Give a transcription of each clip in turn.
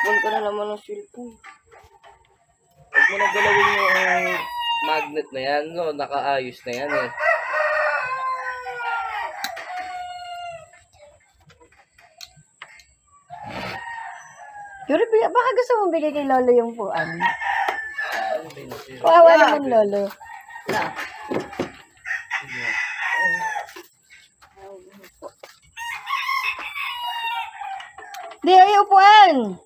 Tinapon ko na naman ng cellphone. Huwag mo na galawin yung magnet na yan, no? Nakaayos na yan eh. Pero baka gusto mong bigay kay Lolo yung puan. Kawawa naman, Lolo. Na. Di, ay upuan.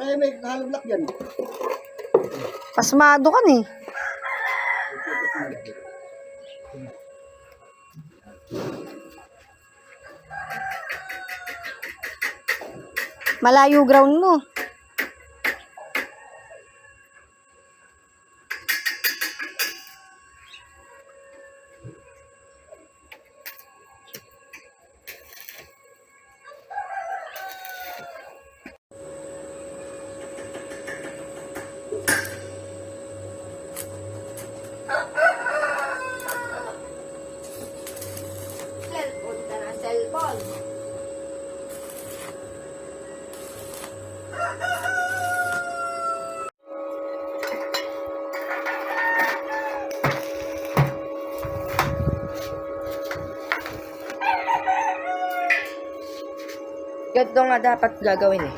Ay, may nakalublak yan. Pasmado ka ni. Malayo ground mo. Cellphone ka na, cellphone. Ganito nga dapat gagawin eh.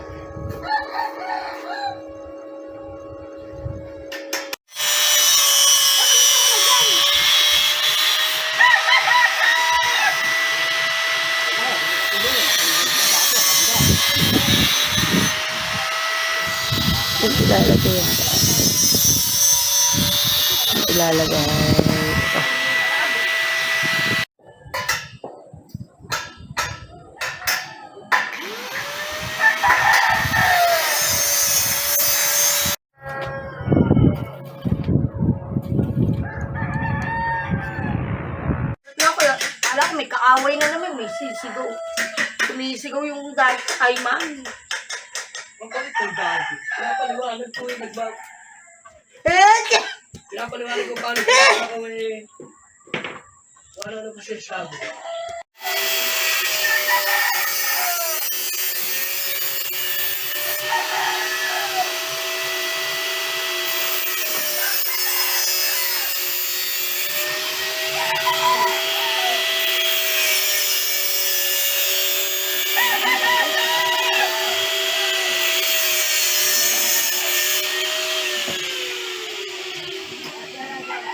Ilalagay yan. Ilalagay. Alam ko, may kaaway na naman, may sisigaw. Sumisigaw yung kaiman. Magpalit ng bago. Pinapaliwanag ko yung nagbago. Pinapaliwanag ko paano ako eh. Wala na kasi sabi.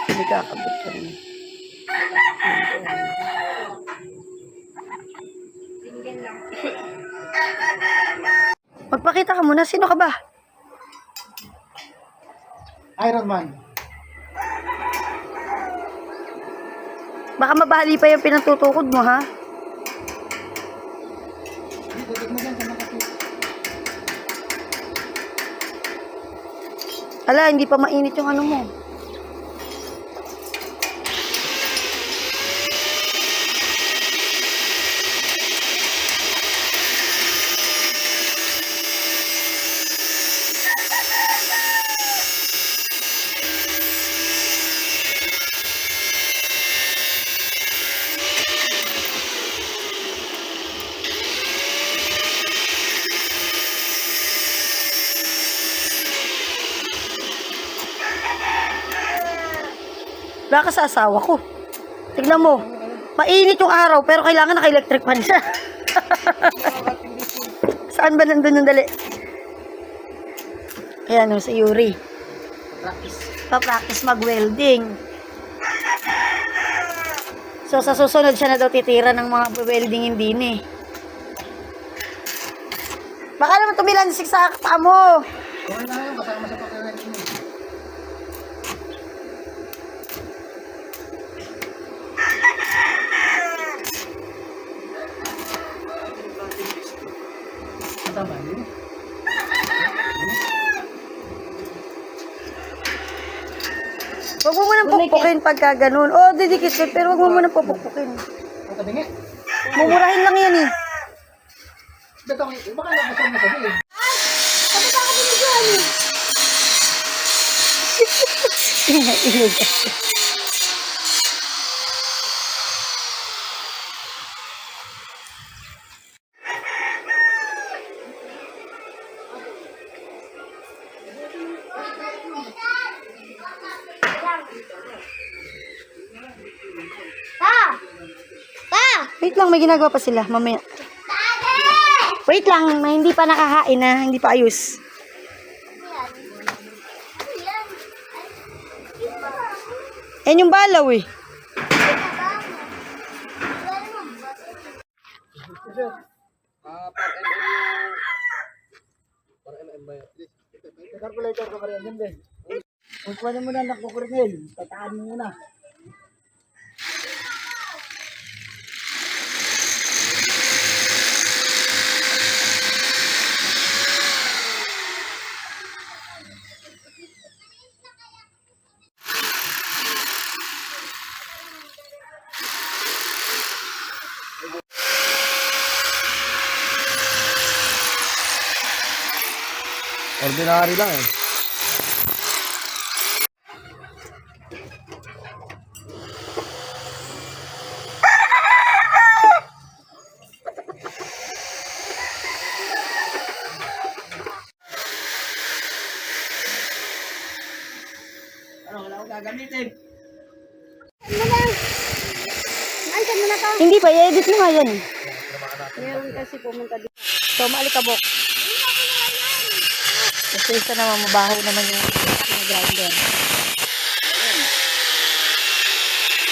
Hindi kakabit ka rin. Magpakita ka muna. Sino ka ba? Iron Man. Baka mabali pa yung pinatutukod mo, ha? Ala, hindi pa mainit yung ano mo. Wala ka sa asawa ko. Tignan mo. Mainit yung araw, pero kailangan naka-electric fan siya. Saan ba nandun yung dali? Ayan o, si Yuri. Pa-practice mag-welding. So, sa susunod siya na daw titira ng mga welding hindi ni. Baka naman tumilansik sa paa mo. Okay na yun, kasama sa pagkakalit mo. Kasama yun. Huwag mo munang pupukpukin pagka ganun. Oo, didikit yun, pero huwag mo munang pupukpukin. Ang tabingi. Mumurahin lang yan eh. Baka nabasal na sabi eh. Wait lang, may ginagawa pa sila. Mamaya. Wait lang, may hindi pa nakakain na. Hindi pa ayos. Yan yung balaw eh. Calculator ka pa rin. Hindi. Kung pwede mo na nakukurinil, tataan mo muna. Ordinary lang eh. Hindi pa, i-edit mo nga yan. Meron kasi pumunta dito. So, maalikabok. Kasi isa naman, mabaho naman yung grinder.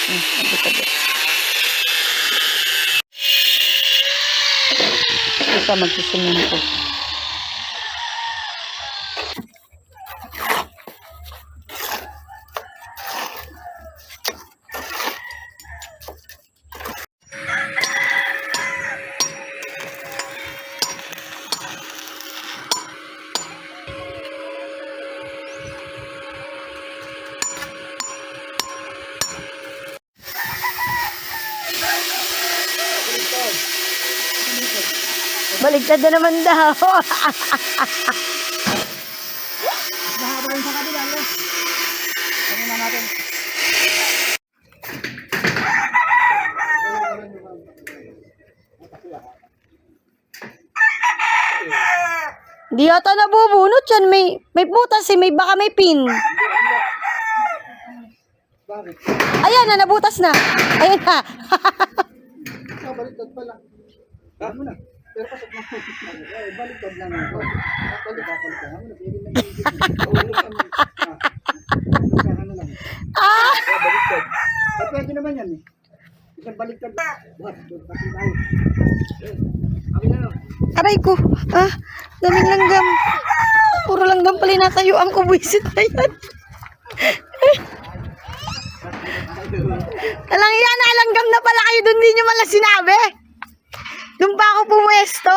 Maalikabok. Isa magsisimino ko. Baligtad na naman daw. Mahaba yung sa kabila. Ano na natin? Di yata nabubunot yan. May butas eh. Baka may pin. Bakit? Ayan na, nabutas na. Ayan na. Baliktad pala. Ano na? Pero pasok na. Baliktad lang. Baliktad lang. Ano lang. Baliktad. Pwede naman yan eh. Isang baliktad. Aray ko. Daming langgam. Puro langgam pala natayuan ko. Buisit na yan. Talang yan, nalanggam na pala kayo doon. Di nyo malang sinabi. Doon pa ako pumuesto.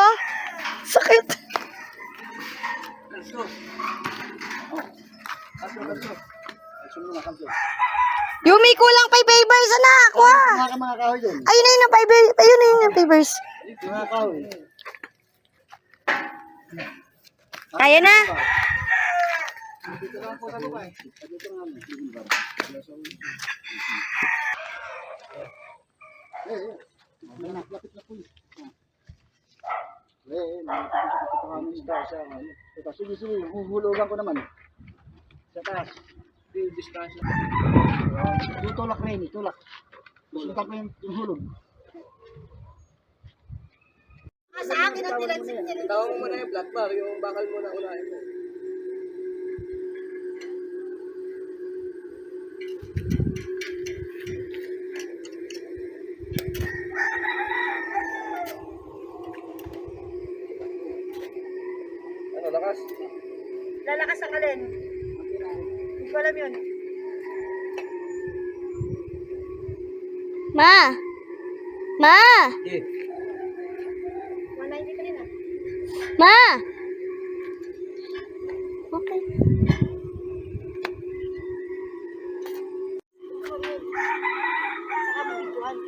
Sakit. Yumi, kulang 5 papers, anak. Wah. Mga kahoy yun. Ayun na yun ang papers. Ayun na yun ang papers. Mga kahoy. Kaya na. Dito lang po sa lupa eh. Dito nga mo. Lapit na po yun. Sige, huhulugan ko naman. Sa taas. Yung tulak na yun, tulak. Susunod ko yung hulog. Sa akin ang tilan. Tawag mo na yung black bar, yung bakal mo na unahin mo. Ano, lakas? Lalakas ang alin. Hindi ko alam yun. Ma! Ma! Eh, 190 ka rin ah. Ma! Okay. Saka mabituan.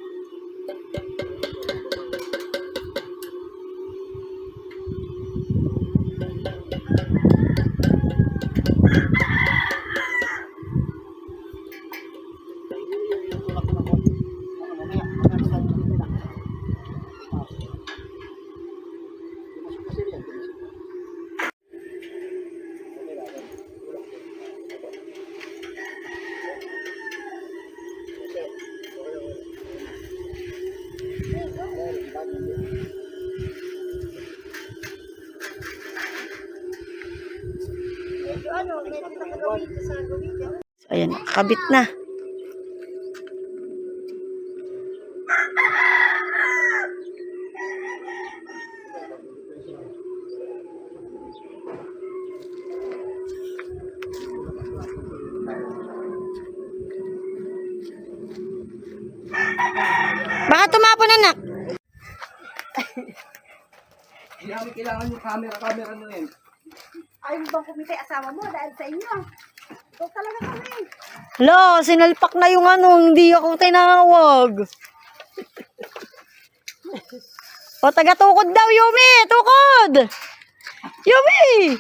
So, ayan, nakakabit na. Baka tumapon, anak. Hindi namin kailangan yung camera na yun. Ayaw mo bang kumita yung asawa mo dahil sa inyo? Ito talaga kami. Hala, sinalpak na yung ano, hindi ako tinawag. O, taga-tukod daw, Yumi! Tukod! Yumi!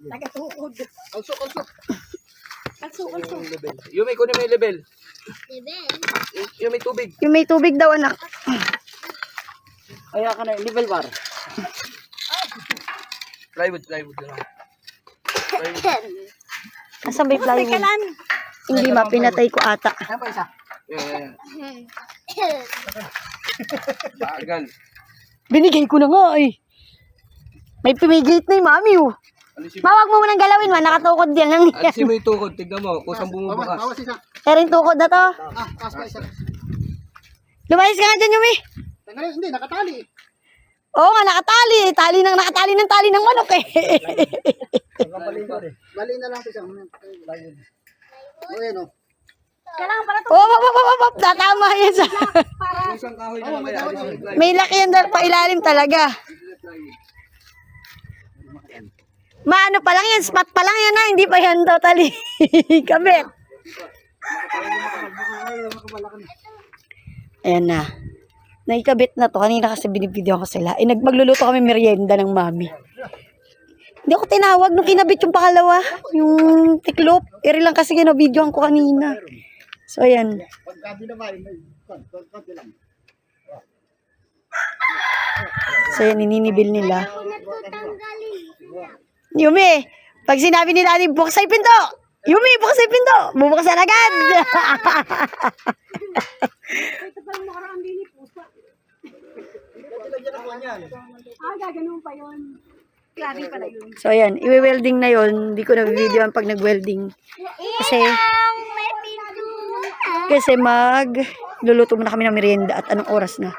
Taga-tukod. Also. Kalso. Yumi, kunin mo yung level. Yung may tubig. Yung may tubig daw, anak. Kaya ka na, level bar. Plywood lang. Asan ba yung plywood? Hindi ma, pinatay ko ata. Ano pa isa? Yeah. Bagal. Binigay ko na nga eh. May pumigate na yung mami oh. Alisin Mawag mo munang galawin man, nakatukod yan lang yan. mo yung tukod. Tignan mo kung saan bumubukas. Bawas isa. Pero yung tukod na to. Bawas pa isa. Lumayas ka nga dyan, Yumi. Tanggalin, hindi, nakatali. Oo nga, nakatali. Nakatali ng manok eh. Bali na lang isa. O yan o. Kailangan pala ito. Oh, tatama yan sa... Isang kahoy na lang kaya. Alisin yung plywood. May laki yan pa ilalim talaga. Maano pa lang yan, spot pa lang yan ha, hindi pa yan totally kabit. Ayan na. Naikabit na to. Kanina kasi binibideo ko sila. Magluluto kami merienda ng mami. Hindi ako tinawag nung kinabit yung pangalawa. Yung tiklop. Iri lang kasi kinabidyoan ko kanina. So, ayan. So, ayan, ininibil nila. Yumi, pag sinabi ni Daddy, bukas ay pinto. Yumi, bukas ay pinto. Bubuksan agad. Ito pa yung nakaraan din ni Pusa. Gaganon pa yun. Klari pala yun. So, ayan, iwe-welding na yon. Hindi ko na-video pag nag-welding. Kasi luluto muna kami ng merienda at anong oras na?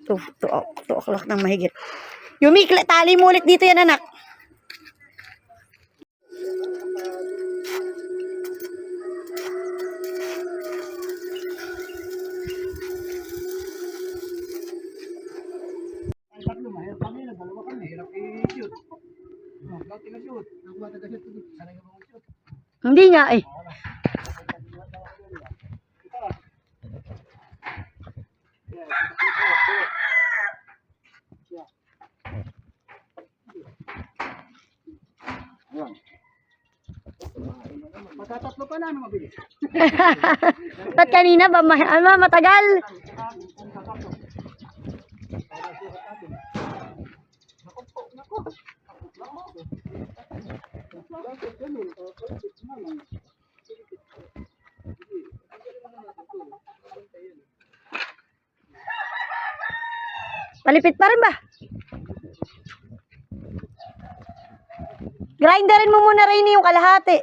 2 o'clock ng mahigit. Yumi, tali mo ulit dito yan, anak. Hindi nga eh. Magkatatlo pa na, mabilis. Ba't kanina ba matagal? Palipit pa rin ba? Grinderin mo muna rin yung kalahati.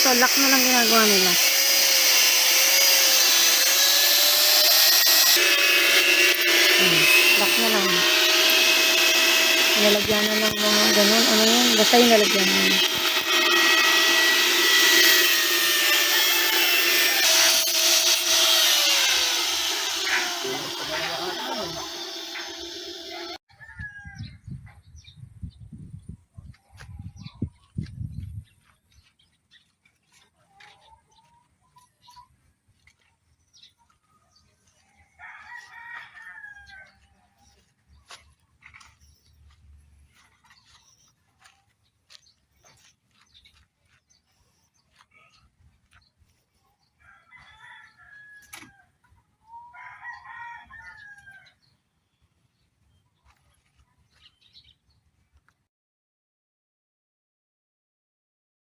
So, lock na lang ginagawa nila. Lock na lang. Nalagyan na lang mga ganun. Ano yun? Basta yung nalagyan na.